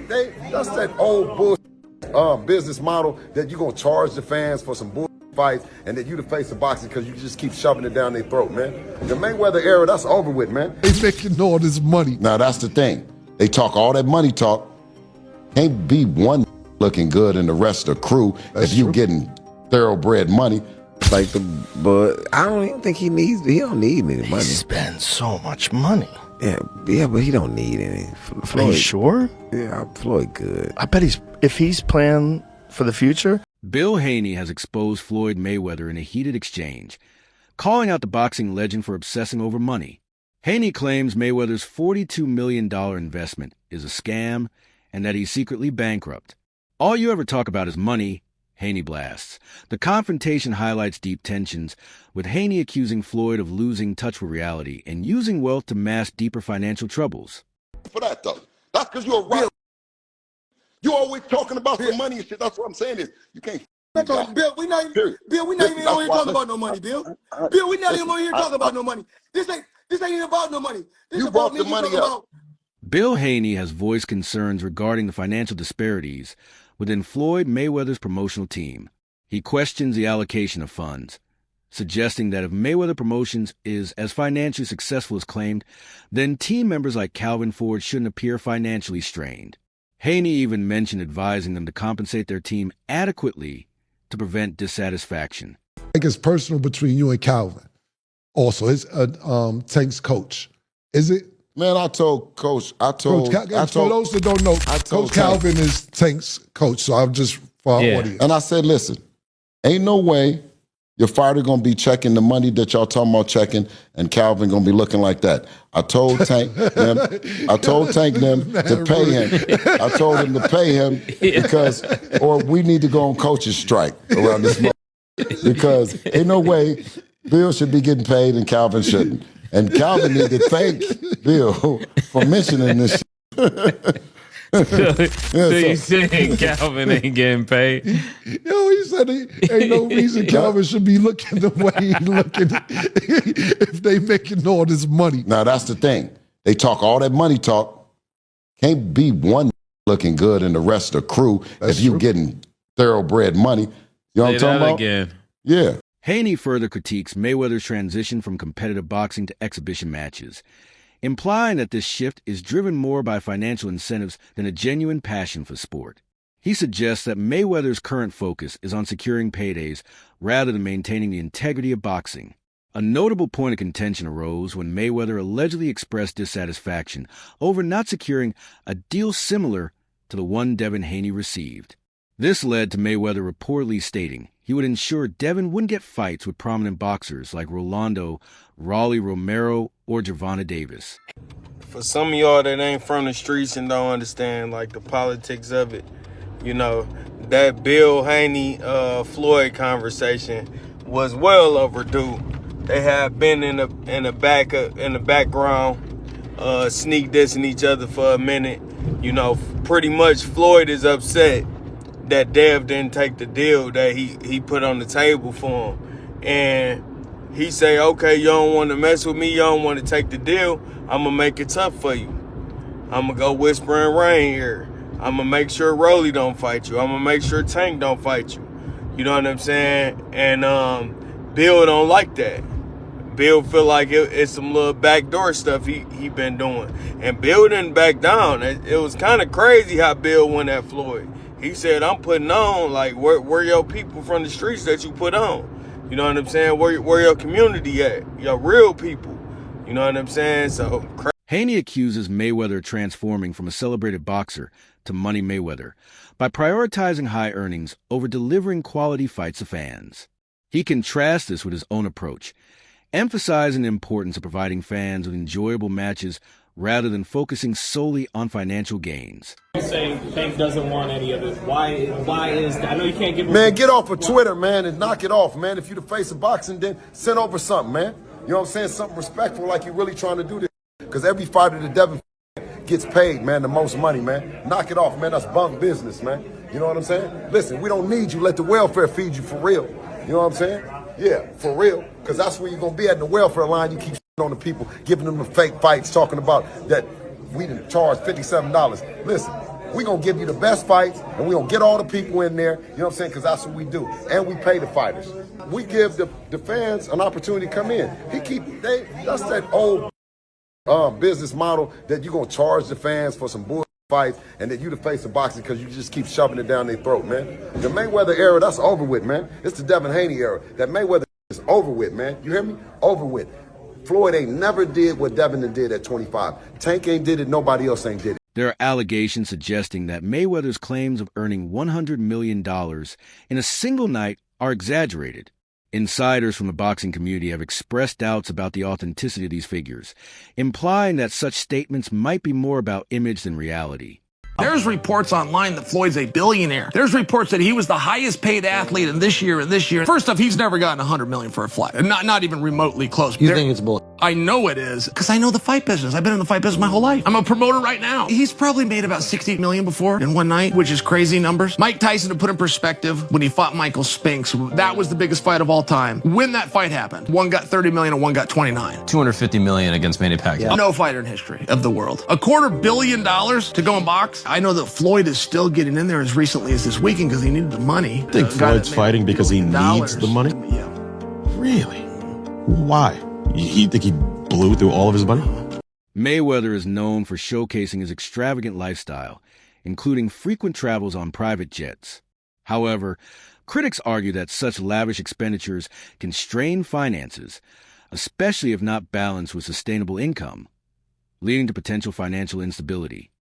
That's that old bull business model that you're gonna charge the fans for some bull fights and that you the face of boxing because you just keep shoving it down their throat, man. The Mayweather era, that's over with, man. They making all this money. Now that's the thing. They talk all that money talk. Can't be one looking good and the rest of the crew if you getting thoroughbred money. Like but I don't even think he don't need any money. He spends so much money. Yeah, but he don't need any. Floyd, are you sure? Yeah, Floyd good. I bet if he's playing for the future. Bill Haney has exposed Floyd Mayweather in a heated exchange, calling out the boxing legend for obsessing over money. Haney claims Mayweather's $42 million investment is a scam and that he's secretly bankrupt. All you ever talk about is money, Haney blasts. The confrontation highlights deep tensions, with Haney accusing Floyd of losing touch with reality and using wealth to mask deeper financial troubles. For that, though. That's because you're right. You always talking about some money and shit. That's what I'm saying is you can't. Bill, we not even on here talking about no money, Bill. Bill, we not even on here talking about no money. This ain't even about no money. This You about brought me the money up. Bill Haney has voiced concerns regarding the financial disparities within Floyd Mayweather's promotional team. He questions the allocation of funds, suggesting that if Mayweather Promotions is as financially successful as claimed, then team members like Calvin Ford shouldn't appear financially strained. Haney even mentioned advising them to compensate their team adequately to prevent dissatisfaction. I think it's personal between you and Calvin. Also, it's Tank's coach. Is it? Man, I told Coach. For those that don't know, Coach Calvin is Tank's coach. So I'm just for our audience. And I said, listen, ain't no way your fighter gonna be checking the money that y'all talking about checking, and Calvin gonna be looking like that. I told Tank them to pay him. I told him to pay him because, or we need to go on coach's strike around this month because ain't no way Bill should be getting paid and Calvin shouldn't. And Calvin need to thank Bill for mentioning this. So you saying Calvin ain't getting paid? Yo, he said ain't no reason Calvin should be looking the way he looking if they making all this money. Now that's the thing. They talk all that money talk. Can't be one looking good and the rest of the crew if you getting thoroughbred money. You know what I'm talking about? Again. Yeah. Haney further critiques Mayweather's transition from competitive boxing to exhibition matches, implying that this shift is driven more by financial incentives than a genuine passion for sport. He suggests that Mayweather's current focus is on securing paydays rather than maintaining the integrity of boxing. A notable point of contention arose when Mayweather allegedly expressed dissatisfaction over not securing a deal similar to the one Devin Haney received. This led to Mayweather reportedly stating he would ensure Devin wouldn't get fights with prominent boxers like Rolando, Rolly Romero, or Gervonta Davis. For some of y'all that ain't from the streets and don't understand like the politics of it, you know, that Bill Haney Floyd conversation was well overdue. They have been in the background, sneak dissing each other for a minute. You know, pretty much Floyd is upset that Dev didn't take the deal that he put on the table for him. And he say, okay, you don't want to mess with me, you don't want to take the deal, I'm going to make it tough for you. I'm going to go whisper and rain here. I'm going to make sure Rolly don't fight you. I'm going to make sure Tank don't fight you. You know what I'm saying? And Bill don't like that. Bill feel like it's some little backdoor stuff he been doing. And Bill didn't back down. It was kind of crazy how Bill went at Floyd. He said, I'm putting on, like, where your people from the streets that you put on? You know what I'm saying? Where your community at? Your real people. You know what I'm saying? So Haney accuses Mayweather of transforming from a celebrated boxer to Money Mayweather by prioritizing high earnings over delivering quality fights to fans. He contrasts this with his own approach, emphasizing the importance of providing fans with enjoyable matches rather than focusing solely on financial gains. Saying Tank doesn't want any of it. Why is that? I know you can't give. Man, get off of Twitter, man, and knock it off, man. If you the face of boxing, then send over something, man. You know what I'm saying? Something respectful, like you're really trying to do this. Because every fighter that Devin gets paid, man, the most money, man. Knock it off, man. That's bunk business, man. You know what I'm saying? Listen, we don't need you. Let the welfare feed you for real. You know what I'm saying? Yeah, for real. Because that's where you're going to be at in the welfare line. You keep on the people, giving them the fake fights, talking about that we didn't charge $57. Listen, We're going to give you the best fights, and we're going to get all the people in there, you know what I'm saying, because that's what we do. And we pay the fighters. We give the fans an opportunity to come in. That's that old business model that you're going to charge the fans for some bull fights and that you the face of boxing because you just keep shoving it down their throat, man. The Mayweather era, that's over with, man. It's the Devin Haney era. That Mayweather is over with, man. You hear me? Over with. Floyd ain't never did what Devin did at 25. Tank ain't did it. Nobody else ain't did it. There are allegations suggesting that Mayweather's claims of earning $100 million in a single night are exaggerated. Insiders from the boxing community have expressed doubts about the authenticity of these figures, implying that such statements might be more about image than reality. There's reports online that Floyd's a billionaire. There's reports that he was the highest paid athlete in this year and this year. First off, he's never gotten $100 million for a fight. Not even remotely close. You think it's bull? I know it is, because I know the fight business. I've been in the fight business my whole life. I'm a promoter right now. He's probably made about $60 million before in one night, which is crazy numbers. Mike Tyson, to put in perspective, when he fought Michael Spinks, that was the biggest fight of all time. When that fight happened, one got $30 million and one got $29. $250 million against Manny Pacquiao. Yeah. No fighter in history of the world. $250 million to go and box. I know that Floyd is still getting in there as recently as this weekend because he needed the money. I think Floyd's fighting because he needs the money? Yeah. Really? Why? You think he blew through all of his money? Mayweather is known for showcasing his extravagant lifestyle, including frequent travels on private jets. However, critics argue that such lavish expenditures can strain finances, especially if not balanced with sustainable income, leading to potential financial instability.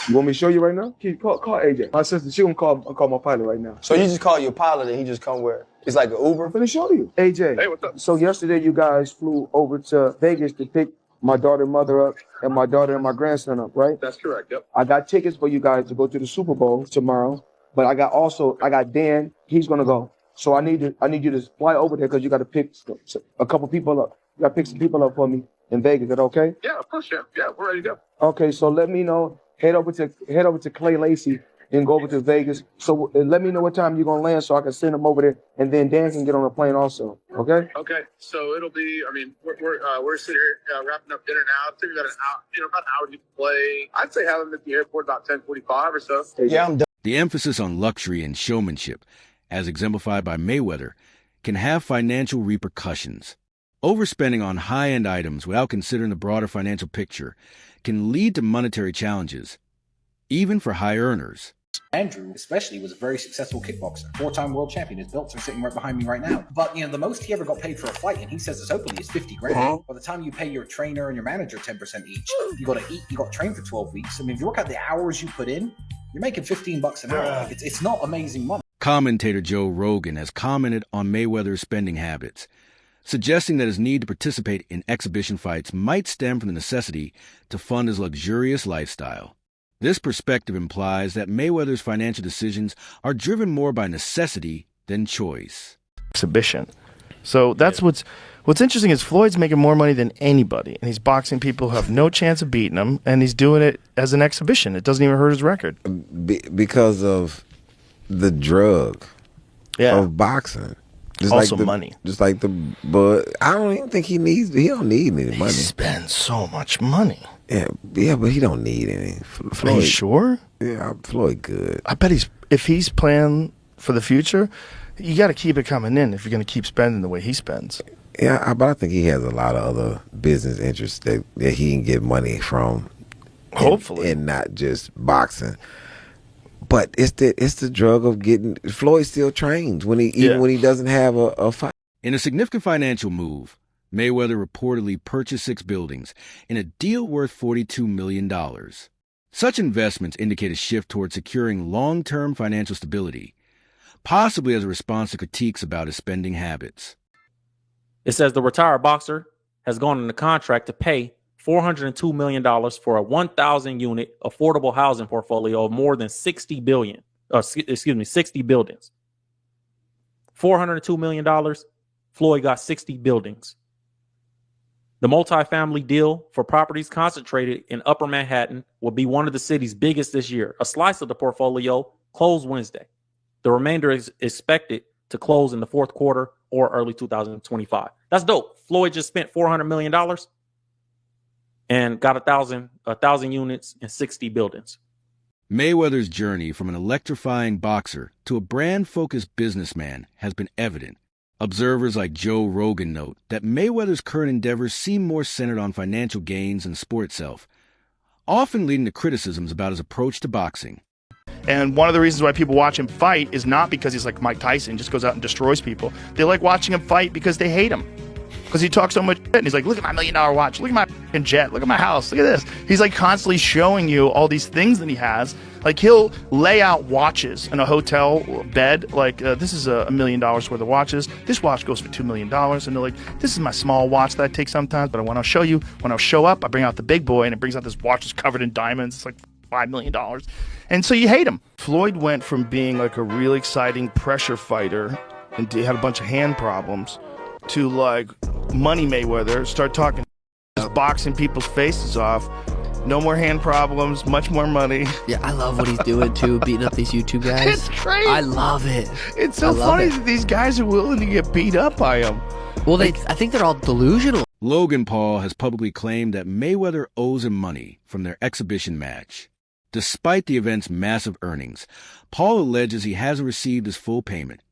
You want me to show you right now? Call AJ. My sister, she gonna call my pilot right now. So you just call your pilot and he just come where? It's like an Uber? I'm finna show you. AJ. Hey, what's up? So yesterday you guys flew over to Vegas to pick my daughter and mother up and my daughter and my grandson up, right? That's correct, yep. I got tickets for you guys to go to the Super Bowl tomorrow, but I got Dan, he's gonna go. So I need you to fly over there because you gotta pick a couple people up. You gotta pick some people up for me in Vegas. Is that okay? Yeah, of course, yeah. Yeah, we're ready to go. Okay, so let me know. Head over to Clay Lacey and go over to Vegas. So let me know what time you're gonna land so I can send them over there, and then Dan can get on the plane also. Okay? Okay, so it'll be. I mean, we're sitting here wrapping up dinner now. I think we got an hour, about an hour to play. I'd say have them at the airport about 10:45 or so. Yeah, I'm done. The emphasis on luxury and showmanship, as exemplified by Mayweather, can have financial repercussions. Overspending on high-end items without considering the broader financial picture can lead to monetary challenges, even for high earners. Andrew, especially, was a very successful kickboxer, 4-time world champion. His belts are sitting right behind me right now. But, the most he ever got paid for a fight, and he says this openly, is 50 grand. By the time you pay your trainer and your manager 10% each, you got to eat, you got to train for 12 weeks. I mean, if you work out the hours you put in, you're making $15 an hour. Like, it's not amazing money. Commentator Joe Rogan has commented on Mayweather's spending habits, suggesting that his need to participate in exhibition fights might stem from the necessity to fund his luxurious lifestyle. This perspective implies that Mayweather's financial decisions are driven more by necessity than choice. Exhibition. So that's what's interesting is Floyd's making more money than anybody, and he's boxing people who have no chance of beating him, and he's doing it as an exhibition. It doesn't even hurt his record. Because of the drug of boxing. Just also like money. But I don't even think he don't need any money. He spends so much money. Yeah, but he don't need any. Floyd, are you sure? Yeah, Floyd good. I bet if he's planning for the future, you got to keep it coming in if you're going to keep spending the way he spends. Yeah, but I think he has a lot of other business interests that he can get money from. Hopefully. And not just boxing. But it's the drug of getting. Floyd still trains when he doesn't have a fight. In a significant financial move, Mayweather reportedly purchased 6 buildings in a deal worth $42 million. Such investments indicate a shift toward securing long-term financial stability, possibly as a response to critiques about his spending habits. It says the retired boxer has gone into contract to pay $402 million for a 1,000-unit affordable housing portfolio of more than 60 buildings. $402 million, Floyd got 60 buildings. The multifamily deal for properties concentrated in Upper Manhattan will be one of the city's biggest this year. A slice of the portfolio closed Wednesday. The remainder is expected to close in the fourth quarter or early 2025. That's dope. Floyd just spent $400 million and got 1,000 units and 60 buildings. Mayweather's journey from an electrifying boxer to a brand-focused businessman has been evident. Observers like Joe Rogan note that Mayweather's current endeavors seem more centered on financial gains than sport itself, often leading to criticisms about his approach to boxing. And one of the reasons why people watch him fight is not because he's like Mike Tyson, just goes out and destroys people. They like watching him fight because they hate him. Because he talks so much shit, and he's like, look at my $1 million watch, look at my fucking jet, look at my house, look at this. He's like constantly showing you all these things that he has. Like he'll lay out watches in a hotel bed, like this is $1 million worth of watches. This watch goes for $2 million. And they're like, this is my small watch that I take sometimes, but when I'll show you, when I'll show up, I bring out the big boy, and it brings out this watch that's covered in diamonds. It's like $5 million. And so you hate him. Floyd went from being like a really exciting pressure fighter and had a bunch of hand problems to like Money Mayweather, start talking, just boxing people's faces off. No more hand problems, much more money. Yeah, I love what he's doing too, beating up these YouTube guys. It's great. I love it. It's so funny that these guys are willing to get beat up by him. Well, I think they're all delusional. Logan Paul has publicly claimed that Mayweather owes him money from their exhibition match. Despite the event's massive earnings, Paul alleges he hasn't received his full payment,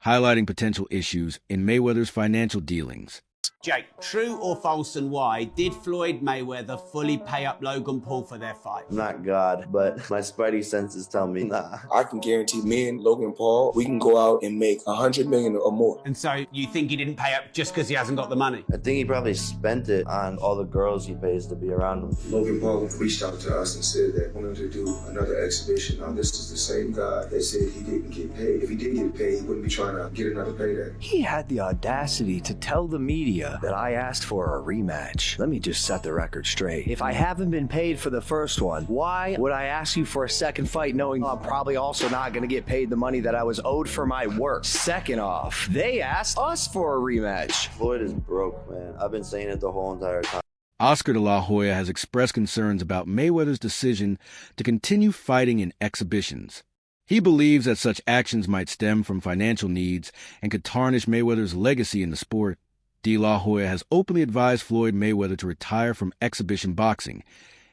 highlighting potential issues in Mayweather's financial dealings. Jake, true or false, and why did Floyd Mayweather fully pay up Logan Paul for their fight? I'm not God, but my spidey senses tell me nah. I can guarantee me and Logan Paul, we can go out and make $100 million or more. And so you think he didn't pay up just because he hasn't got the money? I think he probably spent it on all the girls he pays to be around him. Logan Paul reached out to us and said that he wanted to do another exhibition. Now this is the same guy that said he didn't get paid. If he did get paid, he wouldn't be trying to get another payday. He had the audacity to tell the media that I asked for a rematch. Let me just set the record straight. If I haven't been paid for the first one, why would I ask you for a second fight knowing I'm probably also not going to get paid the money that I was owed for my work? Second off, they asked us for a rematch. Floyd is broke, man. I've been saying it the whole entire time. Oscar de la Hoya has expressed concerns about Mayweather's decision to continue fighting in exhibitions. He believes that such actions might stem from financial needs and could tarnish Mayweather's legacy in the sport. De La Hoya has openly advised Floyd Mayweather to retire from exhibition boxing,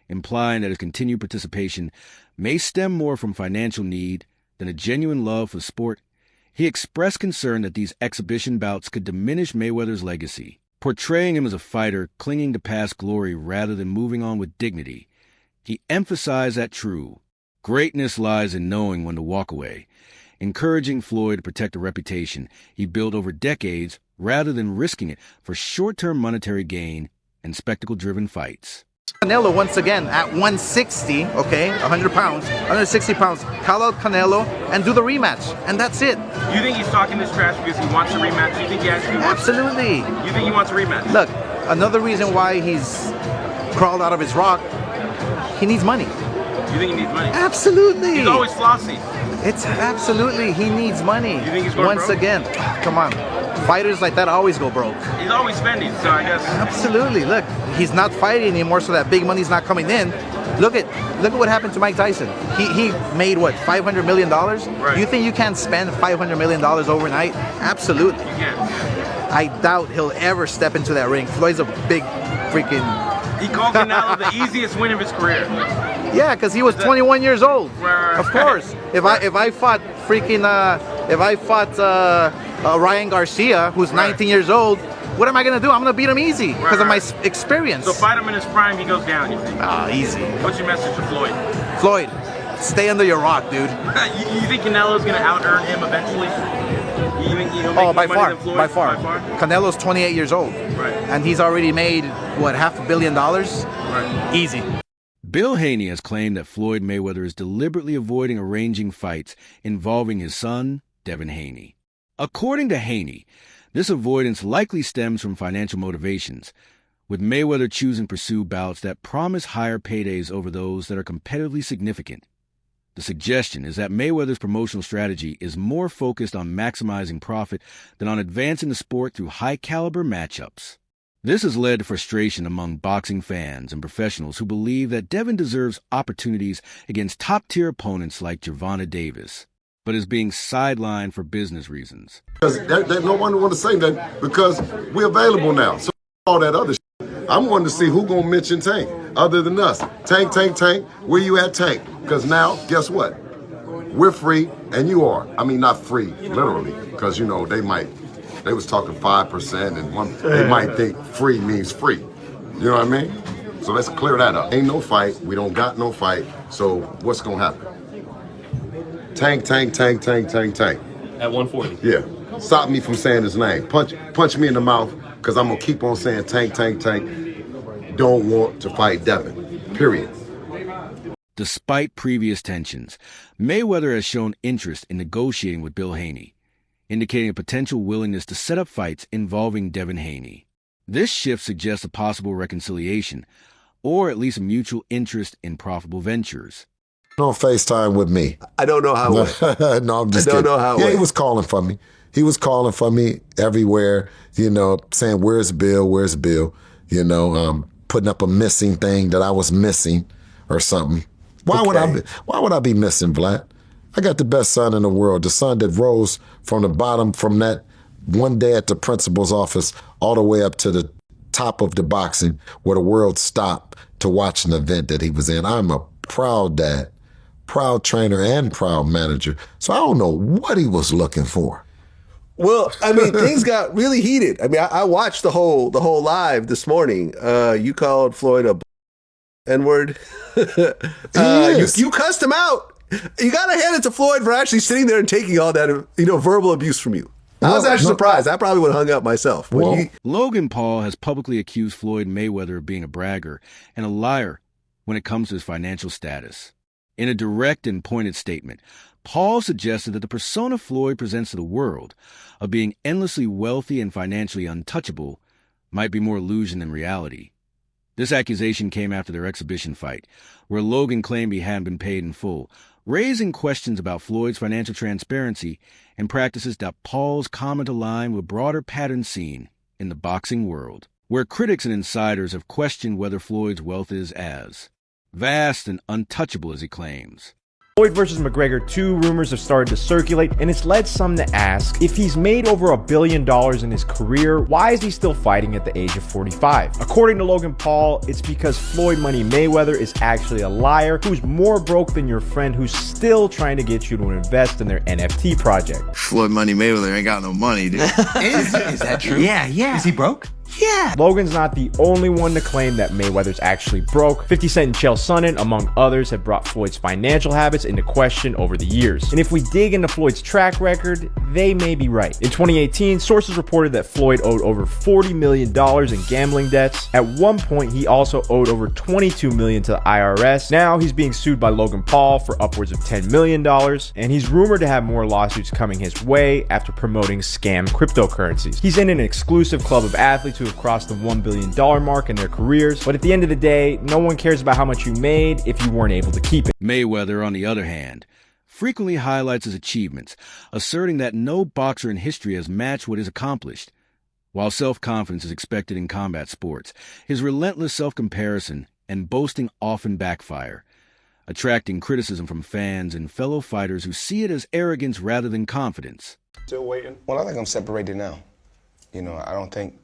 implying that his continued participation may stem more from financial need than a genuine love for sport. He expressed concern that these exhibition bouts could diminish Mayweather's legacy, portraying him as a fighter clinging to past glory rather than moving on with dignity. He emphasized that true greatness lies in knowing when to walk away, encouraging Floyd to protect a reputation he built over decades rather than risking it for short-term monetary gain and spectacle-driven fights. Canelo once again at 160, okay, 100 pounds, 160 pounds, call out Canelo and do the rematch, and that's it. You think he's talking this trash because he wants a rematch? You think he actually wants Absolutely. You think he wants a rematch? Look, another reason why he's crawled out of his rock, he needs money. You think he needs money? Absolutely. He's always flossy. It's absolutely, he needs money. You think he's going Once broke? Again, come on. Fighters like that always go broke. He's always spending, so I guess. Absolutely. Look, he's not fighting anymore, so that big money's not coming in. Look at what happened to Mike Tyson. He made what, $500 million? Right. You think you can spend $500 million overnight? Absolutely. You can. I doubt he'll ever step into that ring. Floyd's a big freaking. He called Canelo the easiest win of his career. Yeah, because he was 21 years old. Right. Of course. If I fought Ryan Garcia, who's 19 years old, what am I gonna do? I'm gonna beat him easy because of my experience. So fight him in his prime, he goes down, you think? Easy. What's your message to Floyd? Floyd, stay under your rock, dude. you think Canelo's gonna out-earn him eventually? You think he'll make more by money far, than Floyd? by far. Canelo's 28 years old. Right. And he's already made, what, $500 million? Right. Easy. Bill Haney has claimed that Floyd Mayweather is deliberately avoiding arranging fights involving his son, Devin Haney. According to Haney, this avoidance likely stems from financial motivations, with Mayweather choosing to pursue bouts that promise higher paydays over those that are competitively significant. The suggestion is that Mayweather's promotional strategy is more focused on maximizing profit than on advancing the sport through high-caliber matchups. This has led to frustration among boxing fans and professionals who believe that Devin deserves opportunities against top-tier opponents like Gervonta Davis, but is being sidelined for business reasons. Because no one want to say that because we're available now. So all that other shit. I'm wanting to see who gonna mention Tank. other than us. Tank, where you at, Tank? Because now, guess what? We're free, and you are. I mean, not free, literally, because, you know, they was talking 5%, and they might think free means free. You know what I mean? So let's clear that up. Ain't no fight. We don't got no fight. So what's going to happen? Tank. At 140. Yeah. Stop me from saying his name. Punch me in the mouth, because I'm going to keep on saying Tank. Don't want to fight Devin. Period. Despite previous tensions, Mayweather has shown interest in negotiating with Bill Haney, indicating a potential willingness to set up fights involving Devin Haney. This shift suggests a possible reconciliation, or at least a mutual interest in profitable ventures. On FaceTime with me. I don't know how it went. No, I'm just I don't kidding. know how it Yeah, went. he was calling for me. He was calling for me everywhere, you know, saying, where's Bill? You know, putting up a missing thing that I was missing or something. Why would I be missing, Vlad? I got the best son in the world, the son that rose from the bottom from that one day at the principal's office all the way up to the top of the boxing where the world stopped to watch an event that he was in. I'm a proud dad, proud trainer, and proud manager. So I don't know what he was looking for. Well, I mean, things got really heated. I mean, I watched the whole live this morning. You called Floyd a N-word. You cussed him out. You got to hand it to Floyd for actually sitting there and taking all that, verbal abuse from you. I was actually surprised. I probably would have hung up myself. Logan Paul has publicly accused Floyd Mayweather of being a bragger and a liar when it comes to his financial status. In a direct and pointed statement, Paul suggested that the persona Floyd presents to the world of being endlessly wealthy and financially untouchable might be more illusion than reality. This accusation came after their exhibition fight, where Logan claimed he hadn't been paid in full, raising questions about Floyd's financial transparency and practices that Paul's comment aligned with broader patterns seen in the boxing world, where critics and insiders have questioned whether Floyd's wealth is as vast and untouchable as he claims. Floyd versus McGregor 2 rumors have started to circulate, and it's led some to ask, if he's made over $1 billion in his career, why is he still fighting at the age of 45? According to Logan Paul, it's because Floyd Money Mayweather is actually a liar who's more broke than your friend who's still trying to get you to invest in their NFT project. Floyd Money Mayweather ain't got no money, dude. Is that true? Yeah. Is he broke? Yeah. Logan's not the only one to claim that Mayweather's actually broke. 50 Cent and Chael Sonnen, among others, have brought Floyd's financial habits into question over the years. And if we dig into Floyd's track record, they may be right. In 2018, sources reported that Floyd owed over $40 million in gambling debts. At one point, he also owed over $22 million to the IRS. Now he's being sued by Logan Paul for upwards of $10 million, and he's rumored to have more lawsuits coming his way after promoting scam cryptocurrencies. He's in an exclusive club of athletes who have crossed the $1 billion mark in their careers, but at the end of the day, no one cares about how much you made if you weren't able to keep it. Mayweather, on the other hand, frequently highlights his achievements, asserting that no boxer in history has matched what is accomplished. While self-confidence is expected in combat sports, his relentless self-comparison and boasting often backfire, attracting criticism from fans and fellow fighters who see it as arrogance rather than confidence. Still waiting? Well, I think I'm separated now. I don't think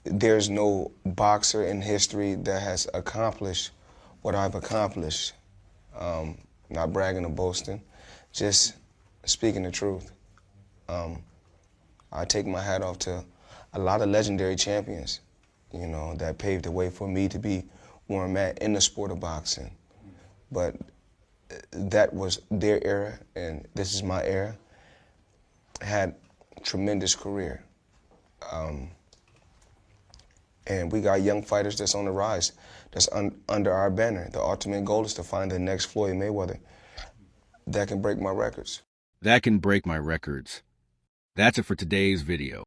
there's no boxer in history that has accomplished what I've accomplished. Not bragging or boasting, just speaking the truth. I take my hat off to a lot of legendary champions, that paved the way for me to be where I'm at in the sport of boxing. But that was their era, and this is my era. Had tremendous career. And we got young fighters that's on the rise, that's under our banner. The ultimate goal is to find the next Floyd Mayweather that can break my records. That can break my records. That's it for today's video.